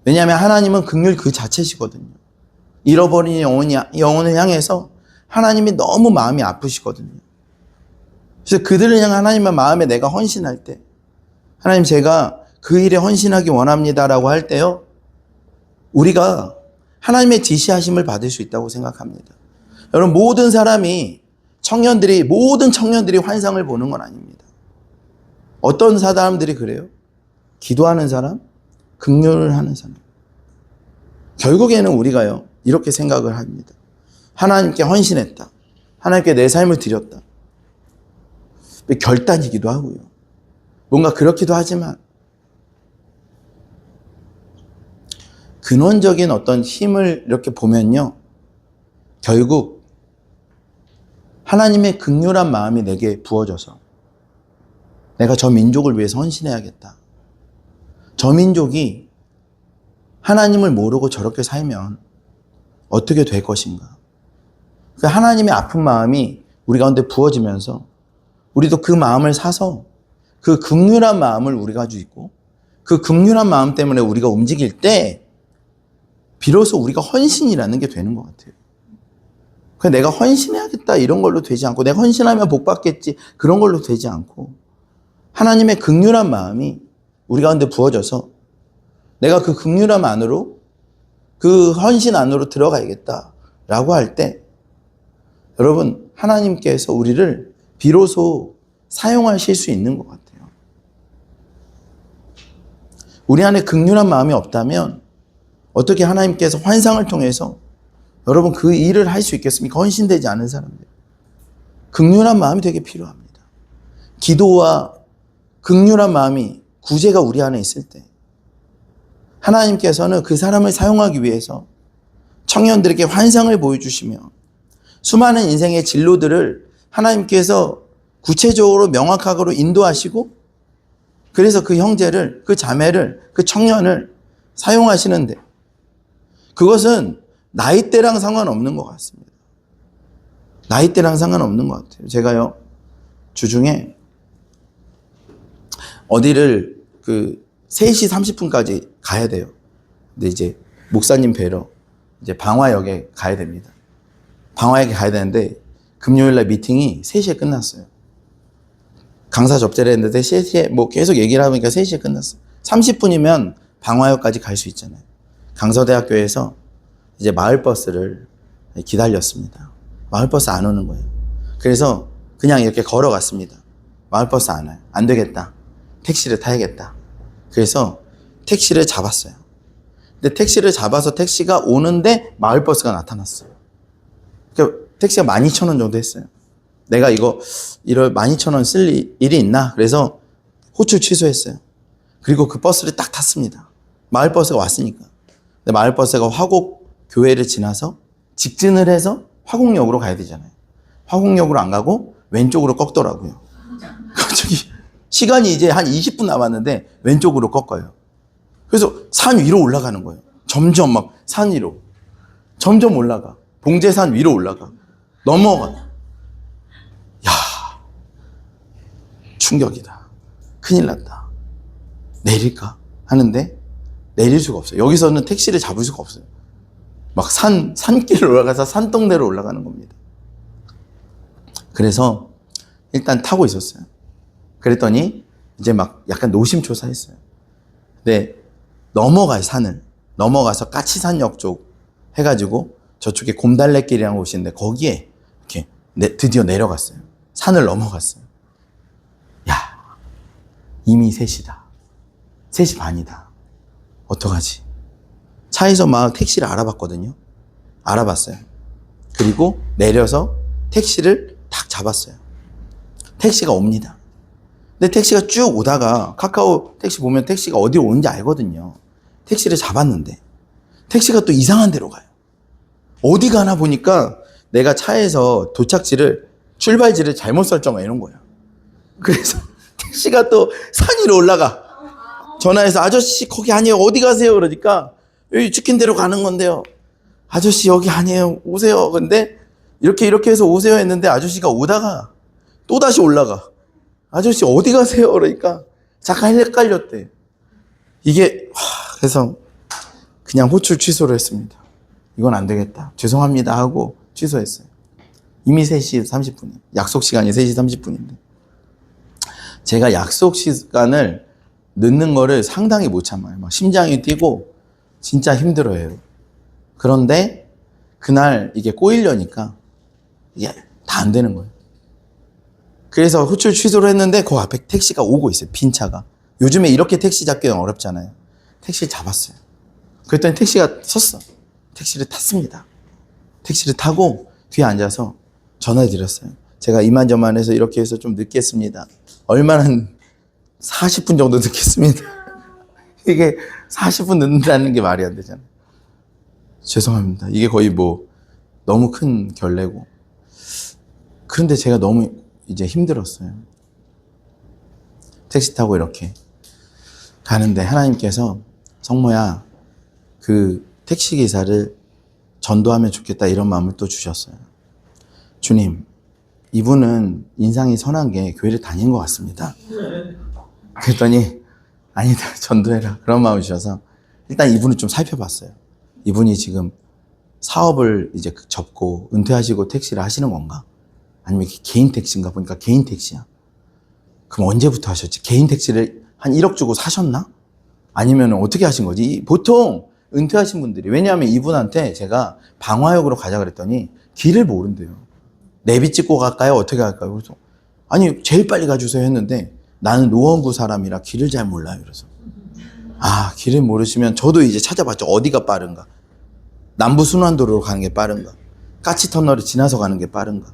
왜냐하면 하나님은 긍휼 그 자체시거든요. 잃어버린 영혼을 향해서 하나님이 너무 마음이 아프시거든요. 그래서 그들을 향한 하나님의 마음에 내가 헌신할 때, 하나님 제가 그 일에 헌신하기 원합니다라고 할 때요, 우리가 하나님의 지시하심을 받을 수 있다고 생각합니다. 여러분, 모든 청년들이 환상을 보는 건 아닙니다. 어떤 사람들이 그래요? 기도하는 사람, 긍휼을 하는 사람. 결국에는 우리가요, 이렇게 생각을 합니다. 하나님께 헌신했다. 하나님께 내 삶을 드렸다. 결단이기도 하고요. 뭔가 그렇기도 하지만 근원적인 어떤 힘을 이렇게 보면요, 결국 하나님의 긍휼한 마음이 내게 부어져서 내가 저 민족을 위해서 헌신해야겠다. 저 민족이 하나님을 모르고 저렇게 살면 어떻게 될 것인가. 하나님의 아픈 마음이 우리 가운데 부어지면서 우리도 그 마음을 사서 그 긍휼한 마음을 우리가 가지고 있고, 그 긍휼한 마음 때문에 우리가 움직일 때 비로소 우리가 헌신이라는 게 되는 것 같아요. 내가 헌신해야겠다 이런 걸로 되지 않고, 내가 헌신하면 복 받겠지 그런 걸로 되지 않고, 하나님의 긍휼한 마음이 우리 가운데 부어져서 내가 그 긍휼함 안으로, 그 헌신 안으로 들어가야겠다라고 할 때, 여러분, 하나님께서 우리를 비로소 사용하실 수 있는 것 같아요. 우리 안에 긍휼한 마음이 없다면 어떻게 하나님께서 환상을 통해서 여러분 그 일을 할 수 있겠습니까? 헌신되지 않은 사람들. 긍휼한 마음이 되게 필요합니다. 기도와 긍휼한 마음이, 구제가 우리 안에 있을 때 하나님께서는 그 사람을 사용하기 위해서 청년들에게 환상을 보여주시며 수많은 인생의 진로들을 하나님께서 구체적으로 명확하게 인도하시고, 그래서 그 형제를, 그 자매를, 그 청년을 사용하시는데, 그것은 나이대랑 상관없는 것 같습니다. 나이대랑 상관없는 것 같아요. 제가요, 주중에 어디를 3시 30분까지 가야 돼요. 근데 이제 목사님 뵈러 이제 방화역에 가야 됩니다. 방화역에 가야 되는데 금요일날 미팅이 3시에 끝났어요. 강사 접대를 했는데 3시에 뭐 계속 얘기를 하니까 3시에 끝났어요. 30분이면 방화역까지 갈 수 있잖아요. 강서대학교에서 이제 마을버스를 기다렸습니다. 마을버스 안 오는 거예요. 그래서 그냥 이렇게 걸어갔습니다. 마을버스 안 와요. 안 되겠다. 택시를 타야겠다. 그래서 택시를 잡았어요. 근데 택시를 잡아서 택시가 오는데 마을버스가 나타났어요. 그러니까 택시가 12,000원 정도 했어요. 내가 이거 12,000원 쓸 일이 있나? 그래서 호출 취소했어요. 그리고 그 버스를 딱 탔습니다. 마을버스가 왔으니까. 근데 마을버스가 화곡 교회를 지나서 직진을 해서 화곡역으로 가야 되잖아요. 화곡역으로 안 가고 왼쪽으로 꺾더라고요. 갑자기 시간이 이제 한 20분 남았는데 왼쪽으로 꺾어요. 그래서 산 위로 올라가는 거예요. 점점 막 산 위로. 점점 올라가. 봉제산 위로 올라가. 넘어가. 야, 충격이다. 큰일 났다. 내릴까? 하는데 내릴 수가 없어요. 여기서는 택시를 잡을 수가 없어요. 막 산길을 올라가서 산동네로 올라가는 겁니다. 그래서 일단 타고 있었어요. 그랬더니 이제 막 약간 노심초사했어요. 근데 넘어가요, 산을. 넘어가서 까치산역 쪽 해가지고 저쪽에 곰달래길이라는 곳인데 거기에 이렇게 드디어 내려갔어요. 산을 넘어갔어요. 야, 이미 3시다. 3시 반이다. 어떡하지? 차에서 막 택시를 알아봤거든요. 알아봤어요. 그리고 내려서 택시를 딱 잡았어요. 택시가 옵니다. 근데 택시가 쭉 오다가 카카오 택시 보면 택시가 어디로 오는지 알거든요. 택시를 잡았는데 택시가 또 이상한 데로 가요. 어디 가나 보니까 내가 차에서 출발지를 잘못 설정해 놓은 거예요. 그래서 택시가 또 산 위로 올라가. 전화해서 아저씨 거기 아니에요. 어디 가세요? 그러니까 여기 찍힌 대로 가는 건데요. 아저씨 여기 아니에요. 오세요. 근데 이렇게 해서 오세요 했는데 아저씨가 오다가 또 다시 올라가. 아저씨 어디 가세요? 그러니까 잠깐 헷갈렸대. 그래서 그냥 호출 취소를 했습니다. 이건 안 되겠다. 죄송합니다 하고 취소했어요. 이미 3시 30분이에요. 약속 시간이 3시 30분인데. 제가 약속 시간을 늦는 거를 상당히 못 참아요. 막 심장이 뛰고 진짜 힘들어요. 그런데 그날 이게 꼬이려니까 이게 다 안 되는 거예요. 그래서 호출 취소를 했는데 그 앞에 택시가 오고 있어요. 빈 차가. 요즘에 이렇게 택시 잡기는 어렵잖아요. 택시를 잡았어요. 그랬더니 택시가 섰어. 택시를 탔습니다. 택시를 타고 뒤에 앉아서 전화를 드렸어요. 제가 이만저만해서 이렇게 해서 좀 늦겠습니다. 얼마나 40분 정도 늦겠습니다. 이게 40분 늦는다는 게 말이 안 되잖아요. 죄송합니다. 이게 거의 너무 큰 결례고. 그런데 제가 너무 이제 힘들었어요. 택시 타고 이렇게 가는데 하나님께서 성모야, 그 택시기사를 전도하면 좋겠다 이런 마음을 또 주셨어요. 주님, 이분은 인상이 선한 게 교회를 다닌 것 같습니다. 그랬더니 아니다, 전도해라 그런 마음을 주셔서 일단 이분을 좀 살펴봤어요. 이분이 지금 사업을 이제 접고 은퇴하시고 택시를 하시는 건가? 아니면 이게 개인 택시인가 보니까 개인 택시야. 그럼 언제부터 하셨지? 개인 택시를 한 1억 주고 사셨나? 아니면 어떻게 하신 거지? 보통 은퇴하신 분들이, 왜냐하면 이분한테 제가 방화역으로 가자 그랬더니 길을 모른대요. 내비 찍고 갈까요? 어떻게 갈까요? 그래서 아니 제일 빨리 가주세요 했는데 나는 노원구 사람이라 길을 잘 몰라요. 그래서 길을 모르시면 저도 이제 찾아봤죠. 어디가 빠른가? 남부순환도로로 가는 게 빠른가? 까치터널을 지나서 가는 게 빠른가?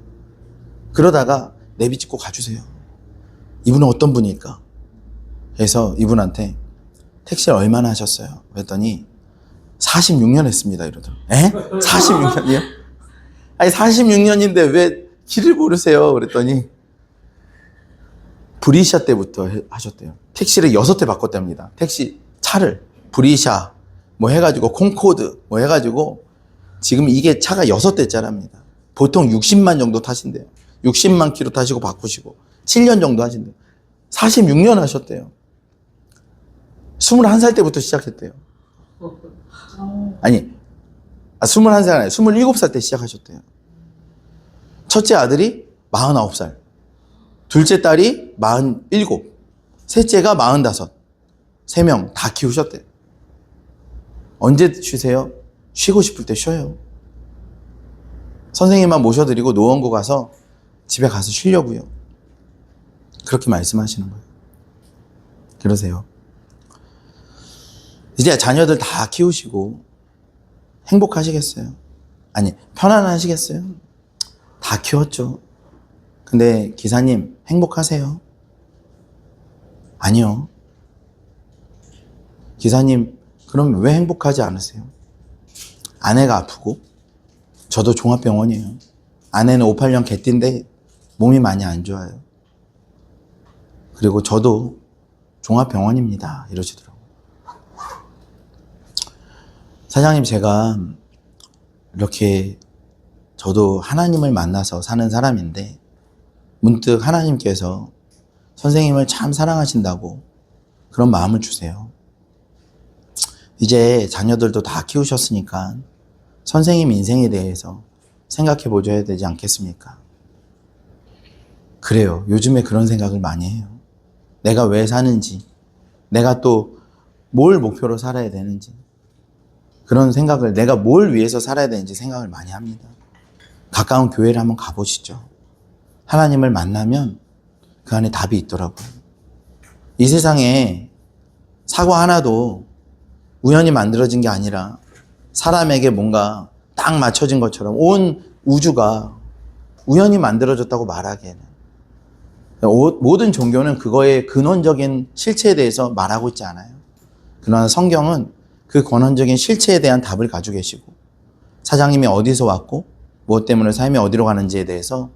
그러다가 내비 찍고 가주세요. 이분은 어떤 분일까? 그래서 이분한테 택시를 얼마나 하셨어요? 그랬더니 46년 했습니다 이러더라고요. 에? 46년이요? 아니 46년인데 왜 길을 모르세요? 그랬더니 브리샤 때부터 하셨대요. 택시를 6대 바꿨답니다. 택시 차를 브리샤 해가지고 콩코드 해가지고 지금 이게 차가 6대짜랍니다. 보통 60만 정도 타신대요. 60만 킬로 타시고 바꾸시고 7년 정도 하신대요. 46년 하셨대요. 21살 때부터 시작했대요. 아니 21살 아니에요. 27살 때 시작하셨대요. 첫째 아들이 49살, 둘째 딸이 47, 셋째가 45, 3명 다 키우셨대요. 언제 쉬세요? 쉬고 싶을 때 쉬어요. 선생님만 모셔드리고 노원구 가서 집에 가서 쉬려고요. 그렇게 말씀하시는 거예요. 그러세요. 이제 자녀들 다 키우시고 행복하시겠어요? 아니, 편안하시겠어요? 다 키웠죠. 근데 기사님 행복하세요? 아니요. 기사님 그럼 왜 행복하지 않으세요? 아내가 아프고 저도 종합병원이에요. 아내는 58년 개띠인데 몸이 많이 안 좋아요. 그리고 저도 종합병원입니다. 이러시더라고요. 사장님, 제가 이렇게 저도 하나님을 만나서 사는 사람인데 문득 하나님께서 선생님을 참 사랑하신다고 그런 마음을 주세요. 이제 자녀들도 다 키우셨으니까 선생님 인생에 대해서 생각해 보셔야 되지 않겠습니까? 그래요. 요즘에 그런 생각을 많이 해요. 내가 왜 사는지, 내가 또 뭘 목표로 살아야 되는지, 그런 생각을, 내가 뭘 위해서 살아야 되는지 생각을 많이 합니다. 가까운 교회를 한번 가보시죠. 하나님을 만나면 그 안에 답이 있더라고요. 이 세상에 사과 하나도 우연히 만들어진 게 아니라 사람에게 뭔가 딱 맞춰진 것처럼 온 우주가 우연히 만들어졌다고 말하기에는, 모든 종교는 그거의 근원적인 실체에 대해서 말하고 있지 않아요. 그러나 성경은 그 권한적인 실체에 대한 답을 가지고 계시고 사장님이 어디서 왔고 무엇 때문에 삶이 어디로 가는지에 대해서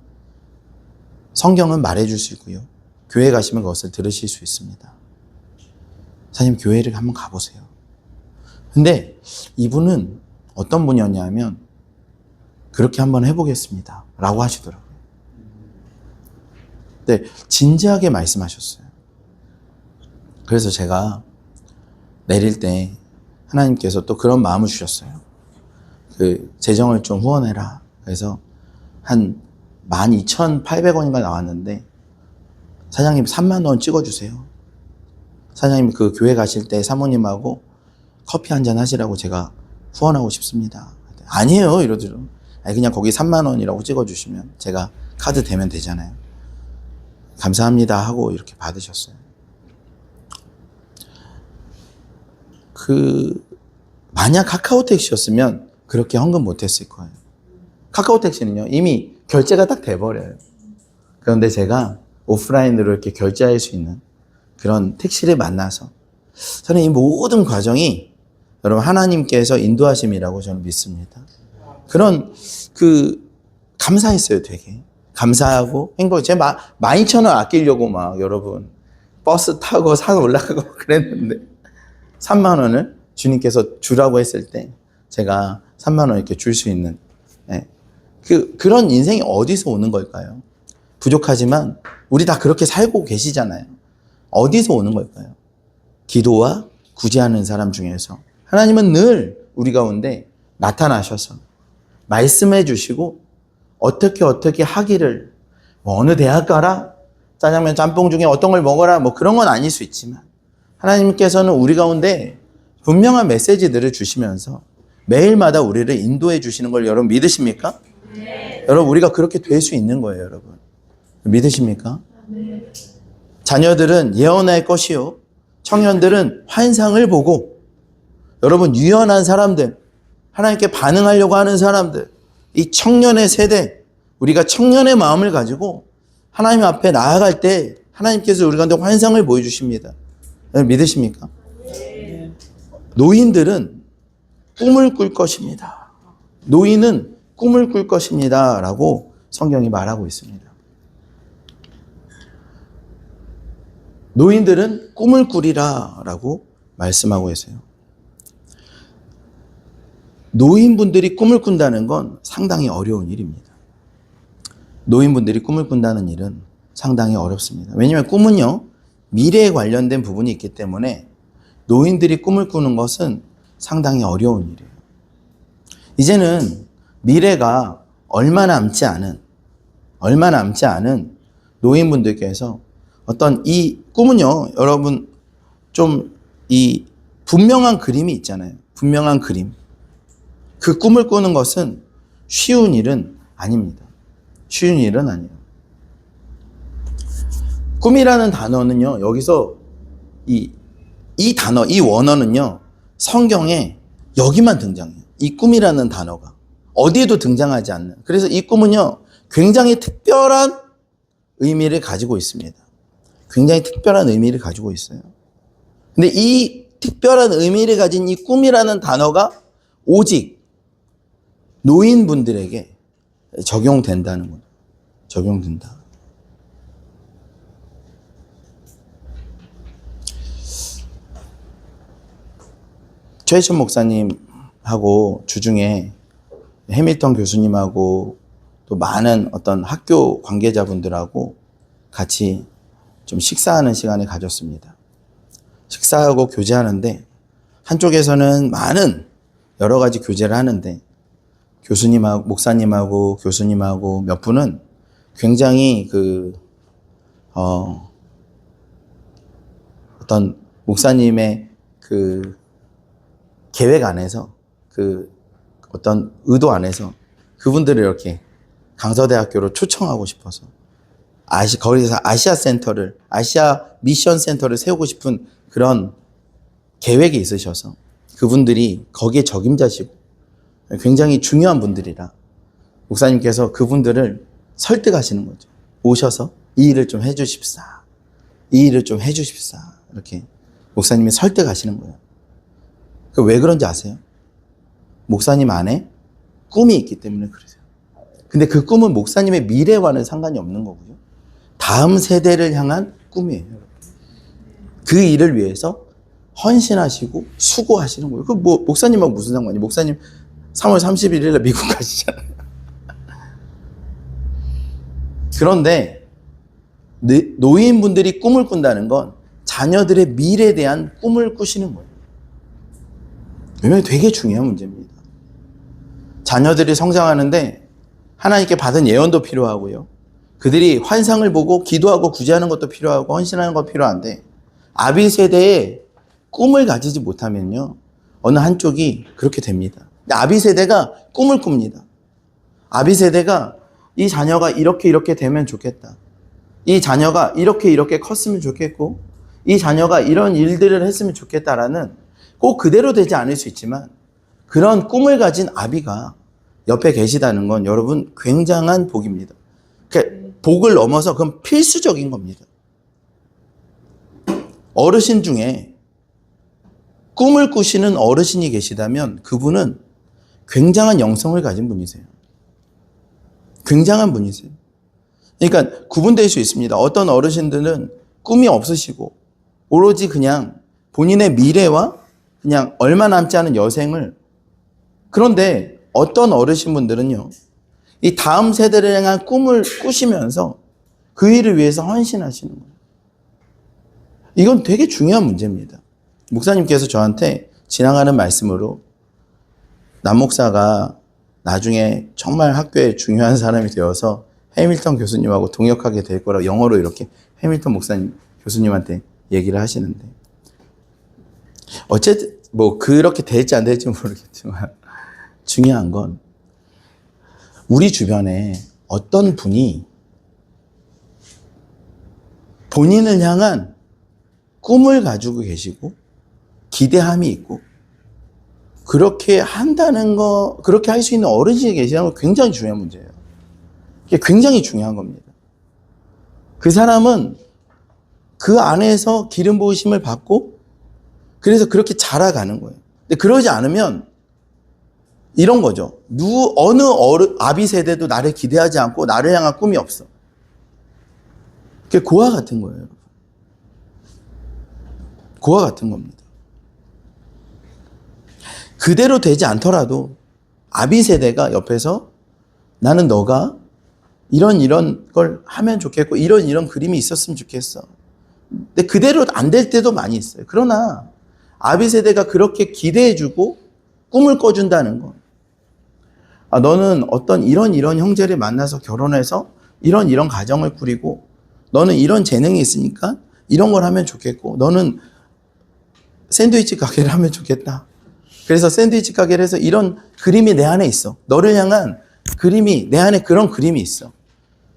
성경은 말해줄 수 있고요. 교회 가시면 그것을 들으실 수 있습니다. 사장님 교회를 한번 가보세요. 근데 이분은 어떤 분이었냐면 그렇게 한번 해보겠습니다 라고 하시더라고요. 네, 진지하게 말씀하셨어요. 그래서 제가 내릴 때 하나님께서 또 그런 마음을 주셨어요. 그 재정을 좀 후원해라. 그래서 한 12,800원인가 나왔는데 사장님 3만 원 찍어주세요. 사장님 그 교회 가실 때 사모님하고 커피 한잔 하시라고 제가 후원하고 싶습니다. 아니에요 이러더라고요. 아니 그냥 거기 3만 원이라고 찍어주시면 제가 카드 대면 되잖아요. 감사합니다 하고 이렇게 받으셨어요. 만약 카카오택시였으면 그렇게 헌금 못했을 거예요. 카카오택시는요 이미 결제가 딱 돼버려요. 그런데 제가 오프라인으로 이렇게 결제할 수 있는 그런 택시를 만나서 저는 이 모든 과정이 여러분 하나님께서 인도하심이라고 저는 믿습니다. 그런 감사했어요. 되게 감사하고 행복해. 제가 12,000원 아끼려고 막 여러분 버스 타고 산 올라가고 그랬는데 3만 원을 주님께서 주라고 했을 때 제가 3만 원 이렇게 줄 수 있는 그런 인생이 어디서 오는 걸까요? 부족하지만 우리 다 그렇게 살고 계시잖아요. 어디서 오는 걸까요? 기도와 구제하는 사람 중에서 하나님은 늘 우리 가운데 나타나셔서 말씀해 주시고 어떻게 하기를 어느 대학 가라? 짜장면 짬뽕 중에 어떤 걸 먹어라? 뭐 그런 건 아닐 수 있지만 하나님께서는 우리 가운데 분명한 메시지들을 주시면서 매일마다 우리를 인도해 주시는 걸 여러분 믿으십니까? 네. 여러분 우리가 그렇게 될 수 있는 거예요. 여러분 믿으십니까? 네. 자녀들은 예언할 것이요 청년들은 환상을 보고 여러분 유연한 사람들 하나님께 반응하려고 하는 사람들 이 청년의 세대 우리가 청년의 마음을 가지고 하나님 앞에 나아갈 때 하나님께서 우리 가운데 환상을 보여주십니다. 믿으십니까? 네. 노인들은 꿈을 꿀 것입니다. 노인은 꿈을 꿀 것입니다 라고 성경이 말하고 있습니다. 노인들은 꿈을 꾸리라 라고 말씀하고 있어요. 노인분들이 꿈을 꾼다는 건 상당히 어려운 일입니다. 노인분들이 꿈을 꾼다는 일은 상당히 어렵습니다. 왜냐하면 꿈은요 미래에 관련된 부분이 있기 때문에 노인들이 꿈을 꾸는 것은 상당히 어려운 일이에요. 이제는 미래가 얼마 남지 않은 노인분들께서 어떤 이 꿈은요, 여러분 좀 이 분명한 그림이 있잖아요. 분명한 그림. 그 꿈을 꾸는 것은 쉬운 일은 아닙니다. 쉬운 일은 아니에요. 꿈이라는 단어는요, 여기서 이 단어, 이 원어는요, 성경에 여기만 등장해요. 이 꿈이라는 단어가. 어디에도 등장하지 않는. 그래서 이 꿈은요, 굉장히 특별한 의미를 가지고 있습니다. 굉장히 특별한 의미를 가지고 있어요. 근데 이 특별한 의미를 가진 이 꿈이라는 단어가 오직 노인분들에게 적용된다는 거예요. 적용된다. 최혜천 목사님하고 주중에 해밀턴 교수님하고 또 많은 어떤 학교 관계자분들하고 같이 좀 식사하는 시간을 가졌습니다. 식사하고 교제하는데 한쪽에서는 많은 여러 가지 교제를 하는데 교수님하고 목사님하고 교수님하고 몇 분은 굉장히 어떤 목사님의 계획 안에서 어떤 의도 안에서 그분들을 이렇게 강서대학교로 초청하고 싶어서 거기서 아시아 미션 센터를 세우고 싶은 그런 계획이 있으셔서 그분들이 거기에 적임자시고 굉장히 중요한 분들이라 목사님께서 그분들을 설득하시는 거죠. 오셔서 이 일을 좀 해주십사. 이 일을 좀 해주십사. 이렇게 목사님이 설득하시는 거예요. 왜 그런지 아세요? 목사님 안에 꿈이 있기 때문에 그러세요. 근데 그 꿈은 목사님의 미래와는 상관이 없는 거고요. 다음 세대를 향한 꿈이에요. 그 일을 위해서 헌신하시고 수고하시는 거예요. 그 목사님하고 무슨 상관이에요? 목사님 3월 31일에 미국 가시잖아요. 그런데 노인분들이 꿈을 꾼다는 건 자녀들의 미래에 대한 꿈을 꾸시는 거예요. 왜냐하면 되게 중요한 문제입니다. 자녀들이 성장하는데 하나님께 받은 예언도 필요하고요. 그들이 환상을 보고 기도하고 구제하는 것도 필요하고 헌신하는 것도 필요한데 아비 세대에 꿈을 가지지 못하면요. 어느 한쪽이 그렇게 됩니다. 근데 아비 세대가 꿈을 꿉니다. 아비 세대가 이 자녀가 이렇게 되면 좋겠다. 이 자녀가 이렇게 컸으면 좋겠고 이 자녀가 이런 일들을 했으면 좋겠다라는 꼭 그대로 되지 않을 수 있지만 그런 꿈을 가진 아비가 옆에 계시다는 건 여러분 굉장한 복입니다. 그러니까 복을 넘어서 그건 필수적인 겁니다. 어르신 중에 꿈을 꾸시는 어르신이 계시다면 그분은 굉장한 영성을 가진 분이세요. 굉장한 분이세요. 그러니까 구분될 수 있습니다. 어떤 어르신들은 꿈이 없으시고 오로지 그냥 본인의 미래와 그냥 얼마 남지 않은 여생을 그런데 어떤 어르신분들은요. 이 다음 세대를 향한 꿈을 꾸시면서 그 일을 위해서 헌신하시는 거예요. 이건 되게 중요한 문제입니다. 목사님께서 저한테 지나가는 말씀으로 남 목사가 나중에 정말 학교에 중요한 사람이 되어서 해밀턴 교수님하고 동역하게 될 거라고 영어로 이렇게 해밀턴 목사님 교수님한테 얘기를 하시는데 어쨌든 뭐 그렇게 될지 안 될지 모르겠지만 중요한 건 우리 주변에 어떤 분이 본인을 향한 꿈을 가지고 계시고 기대함이 있고 그렇게 한다는 거, 그렇게 할 수 있는 어르신이 계시다는 건 굉장히 중요한 문제예요. 이게 굉장히 중요한 겁니다. 그 사람은 그 안에서 기름 부으심을 받고 그래서 그렇게 자라가는 거예요. 근데 그러지 않으면 이런 거죠. 어느 아비 세대도 나를 기대하지 않고 나를 향한 꿈이 없어. 그게 고아 같은 거예요. 여러분. 고아 같은 겁니다. 그대로 되지 않더라도 아비 세대가 옆에서 나는 너가 이런 걸 하면 좋겠고 이런 그림이 있었으면 좋겠어. 근데 그대로 안 될 때도 많이 있어요. 그러나 아비 세대가 그렇게 기대해주고 꿈을 꿔준다는 거. 너는 어떤 이런 형제를 만나서 결혼해서 이런 가정을 꾸리고 너는 이런 재능이 있으니까 이런 걸 하면 좋겠고 너는 샌드위치 가게를 하면 좋겠다. 그래서 샌드위치 가게를 해서 이런 그림이 내 안에 있어. 너를 향한 그림이 내 안에 그런 그림이 있어.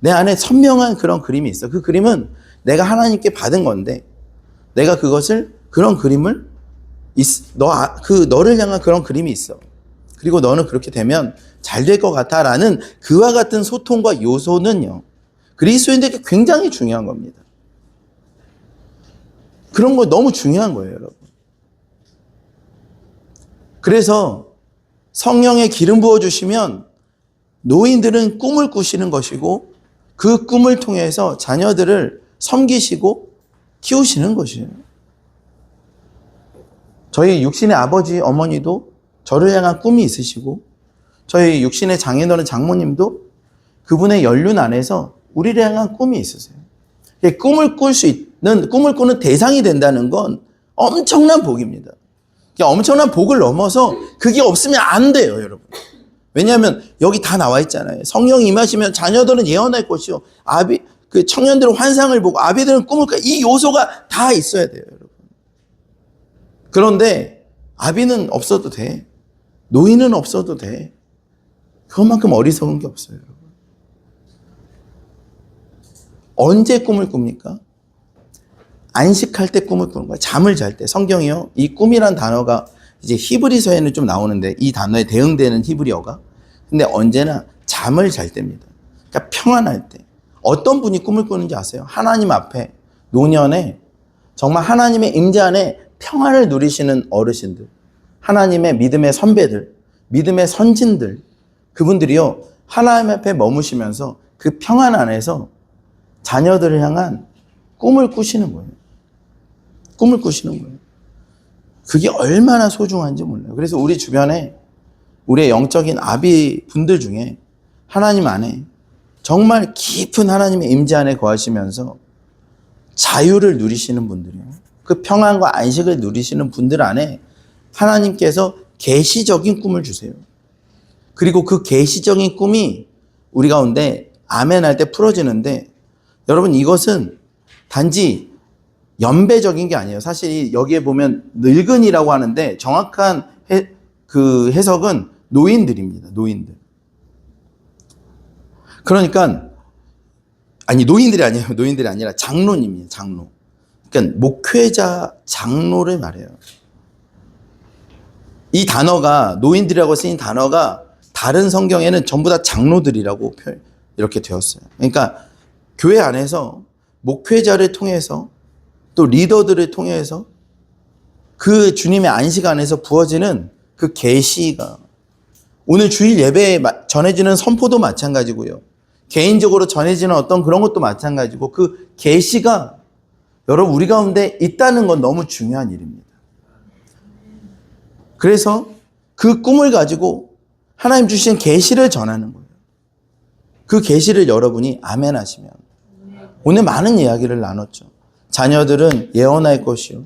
내 안에 선명한 그런 그림이 있어. 그 그림은 내가 하나님께 받은 건데 내가 그것을 그런 그림을 너를 향한 그런 그림이 있어. 그리고 너는 그렇게 되면 잘 될 것 같아라는 그와 같은 소통과 요소는요. 그리스도인들에게 굉장히 중요한 겁니다. 그런 거 너무 중요한 거예요, 여러분. 그래서 성령의 기름 부어주시면 노인들은 꿈을 꾸시는 것이고 그 꿈을 통해서 자녀들을 섬기시고 키우시는 것이에요. 저희 육신의 아버지, 어머니도 저를 향한 꿈이 있으시고 저희 육신의 장인어른, 장모님도 그분의 연륜 안에서 우리를 향한 꿈이 있으세요. 꿈을 꾸는 대상이 된다는 건 엄청난 복입니다. 엄청난 복을 넘어서 그게 없으면 안 돼요, 여러분. 왜냐하면 여기 다 나와 있잖아요. 성령이 임하시면 자녀들은 예언할 것이요. 그 청년들은 환상을 보고 아비들은 꿈을 꿔. 이 요소가 다 있어야 돼요, 여러분. 그런데 아비는 없어도 돼. 노인은 없어도 돼. 그것만큼 어리석은 게 없어요, 여러분. 언제 꿈을 꿉니까? 안식할 때 꿈을 꾸는 거예요. 잠을 잘 때. 성경이요. 이 꿈이란 단어가 이제 히브리서에는 좀 나오는데 이 단어에 대응되는 히브리어가. 근데 언제나 잠을 잘 때입니다. 그러니까 평안할 때. 어떤 분이 꿈을 꾸는지 아세요? 하나님 앞에 노년에 정말 하나님의 임재 안에 평안을 누리시는 어르신들. 하나님의 믿음의 선배들, 믿음의 선진들, 그분들이요, 하나님 앞에 머무시면서 그 평안 안에서 자녀들을 향한 꿈을 꾸시는 거예요. 꿈을 꾸시는 거예요. 그게 얼마나 소중한지 몰라요. 그래서 우리 주변에 우리의 영적인 아비 분들 중에 하나님 안에 정말 깊은 하나님의 임재 안에 거하시면서 자유를 누리시는 분들이요, 그 평안과 안식을 누리시는 분들 안에 하나님께서 계시적인 꿈을 주세요. 그리고 그 계시적인 꿈이 우리 가운데 아멘 할 때 풀어지는데, 여러분 이것은 단지 연배적인 게 아니에요. 사실 여기에 보면 늙은이라고 하는데 정확한 그 해석은 노인들입니다. 노인들. 그러니까 노인들이 아니에요. 노인들이 아니라 장로님이에요. 장로. 그러니까 목회자, 장로를 말해요. 이 단어가, 노인들이라고 쓰인 단어가 다른 성경에는 전부 다 장로들이라고 이렇게 되었어요. 그러니까 교회 안에서 목회자를 통해서 또 리더들을 통해서 그 주님의 안식 안에서 부어지는 그 계시가, 오늘 주일 예배에 전해지는 선포도 마찬가지고요, 개인적으로 전해지는 어떤 그런 것도 마찬가지고, 그 계시가 여러분 우리 가운데 있다는 건 너무 중요한 일입니다. 그래서 그 꿈을 가지고 하나님 주신 계시를 전하는 거예요. 그 계시를 여러분이 아멘 하시면, 오늘 많은 이야기를 나눴죠. 자녀들은 예언할 것이요,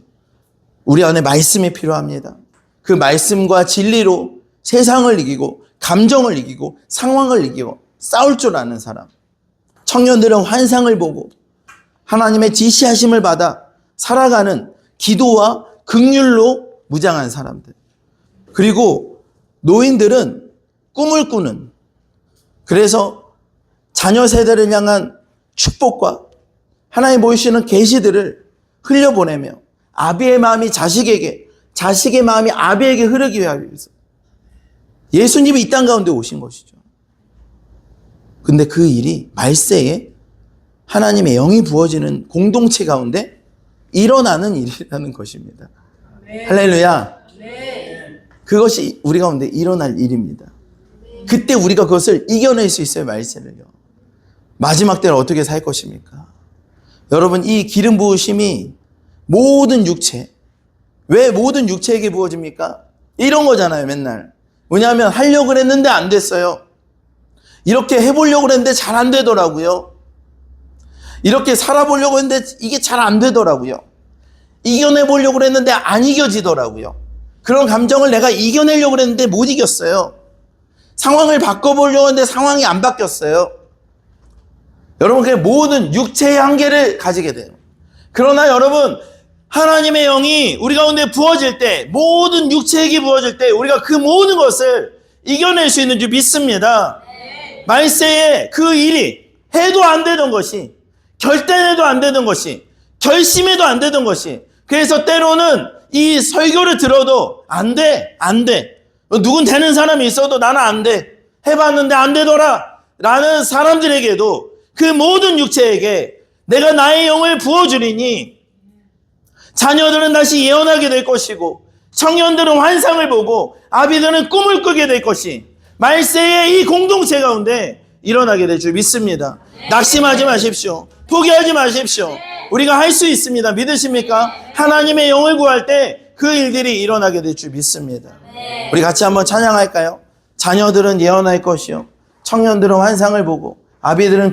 우리 안에 말씀이 필요합니다. 그 말씀과 진리로 세상을 이기고 감정을 이기고 상황을 이기고 싸울 줄 아는 사람. 청년들은 환상을 보고 하나님의 지시하심을 받아 살아가는 기도와 긍휼로 무장한 사람들. 그리고 노인들은 꿈을 꾸는, 그래서 자녀 세대를 향한 축복과 하나님 보이시는 계시들을 흘려보내며 아비의 마음이 자식에게, 자식의 마음이 아비에게 흐르기 위해서 예수님이 이 땅 가운데 오신 것이죠. 근데 그 일이 말세에 하나님의 영이 부어지는 공동체 가운데 일어나는 일이라는 것입니다. 네. 할렐루야. 네. 그것이 우리 가운데 일어날 일입니다. 그때 우리가 그것을 이겨낼 수 있어요. 말세를요. 마지막 때는 어떻게 살 것입니까? 여러분, 이 기름 부으심이 모든 육체, 왜 모든 육체에게 부어집니까? 이런 거잖아요. 맨날 뭐냐면 하려고 했는데 안 됐어요. 이렇게 해보려고 했는데 잘 안 되더라고요. 이렇게 살아보려고 했는데 이게 잘 안 되더라고요. 이겨내보려고 했는데 안 이겨지더라고요. 그런 감정을 내가 이겨내려고 했는데 못 이겼어요. 상황을 바꿔보려고 했는데 상황이 안 바뀌었어요. 여러분, 그 모든 육체의 한계를 가지게 돼요. 그러나 여러분, 하나님의 영이 우리 가운데 부어질 때, 모든 육체에게 부어질 때 우리가 그 모든 것을 이겨낼 수 있는 줄 믿습니다. 네. 말세에 그 일이 해도 안 되던 것이, 결단해도 안 되던 것이, 결심해도 안 되던 것이, 그래서 때로는 이 설교를 들어도 안 돼, 안 돼. 누군 되는 사람이 있어도 나는 안 돼. 해봤는데 안 되더라 라는 사람들에게도, 그 모든 육체에게 내가 나의 영을 부어주리니 자녀들은 다시 예언하게 될 것이고, 청년들은 환상을 보고 아비들은 꿈을 꾸게 될 것이 말세의 이 공동체 가운데 일어나게 될 줄 믿습니다. 낙심하지 마십시오. 포기하지 마십시오. 우리가 할 수 있습니다. 믿으십니까? 하나님의 영을 구할 때 그 일들이 일어나게 될 줄 믿습니다. 우리 같이 한번 찬양할까요? 자녀들은 예언할 것이요, 청년들은 환상을 보고 아비들은 꿈